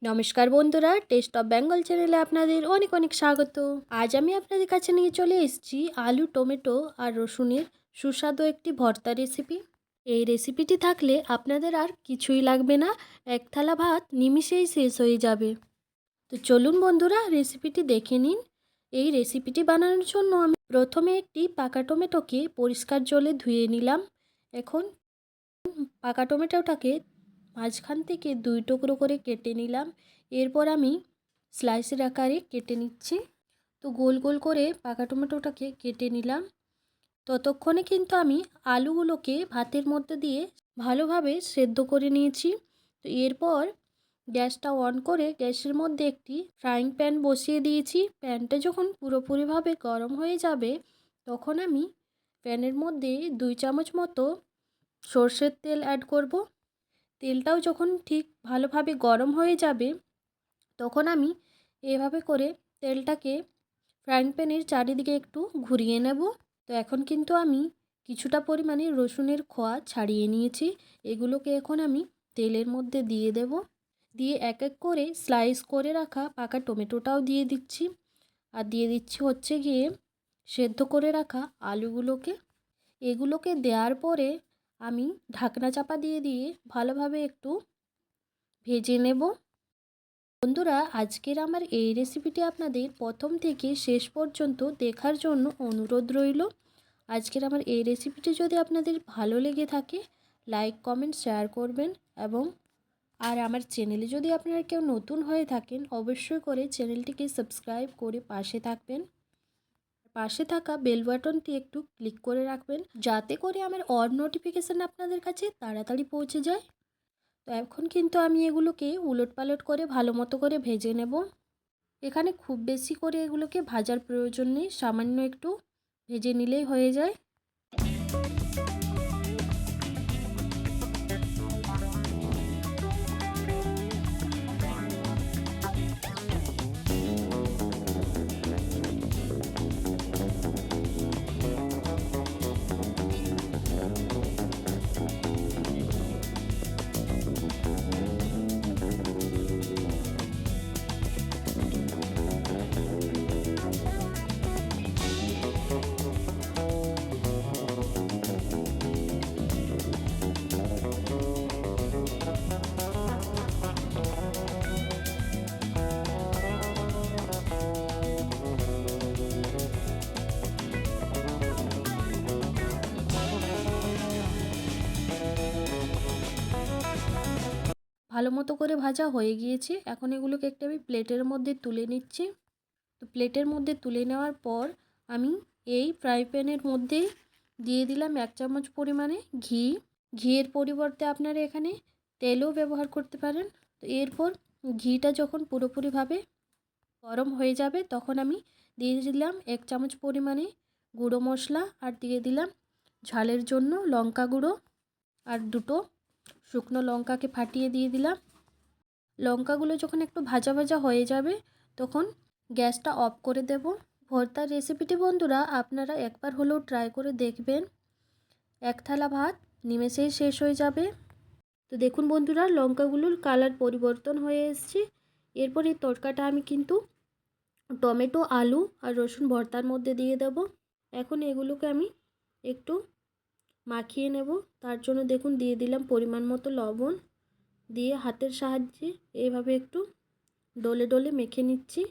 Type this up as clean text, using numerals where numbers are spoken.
নমস্কার বন্ধুরা, test of Bengal চ্যানেলে আপনাদের অনেক অনেক স্বাগত। আজ আমি আপনাদের কাছে নিয়ে চলে এসেছি আলু, টমেটো আর রসুনের সুস্বাদু একটি ভর্তা রেসিপি। এই রেসিপিটি থাকলে আপনাদের আর কিছুই লাগবে না, এক থালা ভাত নিমিষেই শেষ হয়ে যাবে। তো চলুন বন্ধুরা, রেসিপিটি দেখে নিন। এই রেসিপিটি বানানোর জন্য আমি প্রথমে একটি পাকা টমেটোকে পরিষ্কার জলে ধুয়ে নিলাম। এখন পাকা টমেটোটাকে মাঝখান থেকে 2 টুকরো করে কেটে নিলাম। এরপর আমি স্লাইসের আকারে কেটে নিচ্ছি। তো গোল গোল করে পাকা টমেটোটাকে কেটে নিলাম। ততক্ষণে কিন্তু আমি আলুগুলোকে ভাতের মধ্যে দিয়ে ভালোভাবে সেদ্ধ করে নিয়েছি। তো এরপর গ্যাসটা অন করে গ্যাসের মধ্যে একটি ফ্রাইং প্যান বসিয়ে দিয়েছি। প্যানটা যখন পুরোপুরিভাবে গরম হয়ে যাবে তখন আমি প্যানের মধ্যে 2 চামচ মতো সর্ষের তেল অ্যাড করব। তেলটাও যখন ঠিক ভালোভাবে গরম হয়ে যাবে তখন আমি এভাবে করে তেলটাকে ফ্রাইং প্যানের চারিদিকে একটু ঘুরিয়ে নেব। তো এখন কিন্তু আমি কিছুটা পরিমাণে রসুনের খোয়া ছাড়িয়ে নিয়েছি। এগুলোকে এখন আমি তেলের মধ্যে দিয়ে দেব। দিয়ে এক এক করে স্লাইস করে রাখা পাকা টমেটোটাও দিয়ে দিচ্ছি। আর দিয়ে দিচ্ছি হচ্ছে গিয়ে সেদ্ধ করে রাখা আলুগুলোকে। এগুলোকে দেওয়ার পরে আমি ঢাকনা চাপা দিয়ে দিয়ে ভালোভাবে একটু ভেজে নেব। বন্ধুরা, আজকের আমার এই রেসিপিটি আপনাদের প্রথম থেকে শেষ পর্যন্ত দেখার জন্য অনুরোধ রইল। আজকের আমার এই রেসিপিটি যদি আপনাদের ভালো লেগে থাকে লাইক, কমেন্ট, শেয়ার করবেন এবং আমার চ্যানেলে যদি আপনারা কেউ নতুন হয়ে থাকেন অবশ্যই করে চ্যানেলটিকে সাবস্ক্রাইব করে পাশে থাকবেন। পাশে থাকা বেল বাটনটি একটু ক্লিক করে রাখবেন যাতে করে আমার অল নোটিফিকেশান আপনাদের কাছে তাড়াতাড়ি পৌঁছে যায়। তো এখন কিন্তু আমি এগুলোকে উলটপালট করে ভালো মতো করে ভেজে নেব। এখানে খুব বেশি করে এগুলোকে ভাজার প্রয়োজন নেই, সামান্য একটু ভেজে নিলেই হয়ে যায়। ভালো মতো করে ভাজা হয়ে গিয়েছে। এখন এগুলোকে একটা আমি প্লেটের মধ্যে তুলে নিচ্ছি। তো প্লেটের মধ্যে তুলে নেওয়ার পর আমি এই ফ্রাই প্যানের মধ্যেই দিয়ে দিলাম 1 চামচ পরিমাণে ঘি। ঘিয়ের পরিবর্তে আপনারা এখানে তেলও ব্যবহার করতে পারেন। তো এরপর ঘিটা যখন পুরোপুরিভাবে গরম হয়ে যাবে তখন আমি দিয়ে দিলাম 1 চামচ পরিমাণে গুঁড়ো মশলা আর দিয়ে দিলাম ঝালের জন্য লঙ্কা গুঁড়ো আর 2টো শুকনো লঙ্কাকে ফাটিয়ে দিয়ে দিলাম। লঙ্কাগুলো যখন একটু ভাজা ভাজা হয়ে যাবে তখন গ্যাসটা অফ করে দেব। ভর্তার রেসিপিটি বন্ধুরা আপনারা একবার হলেও ট্রাই করে দেখবেন, এক থালা ভাত নিমেষেই শেষ হয়ে যাবে। তো দেখুন বন্ধুরা, লঙ্কাগুলোর কালার পরিবর্তন হয়ে এসেছে। এরপর এই তড়কাটা আমি কিন্তু টমেটো, আলু আর রসুন ভর্তার মধ্যে দিয়ে দেব। এখন এগুলোকে আমি একটু মাখিয়ে নেব। তার জন্য দেখুন দিয়ে দিলাম পরিমাণ মতো লবণ, দিয়ে হাতের সাহায্যে এইভাবে একটু ডলে ডলে মেখে নিচ্ছি।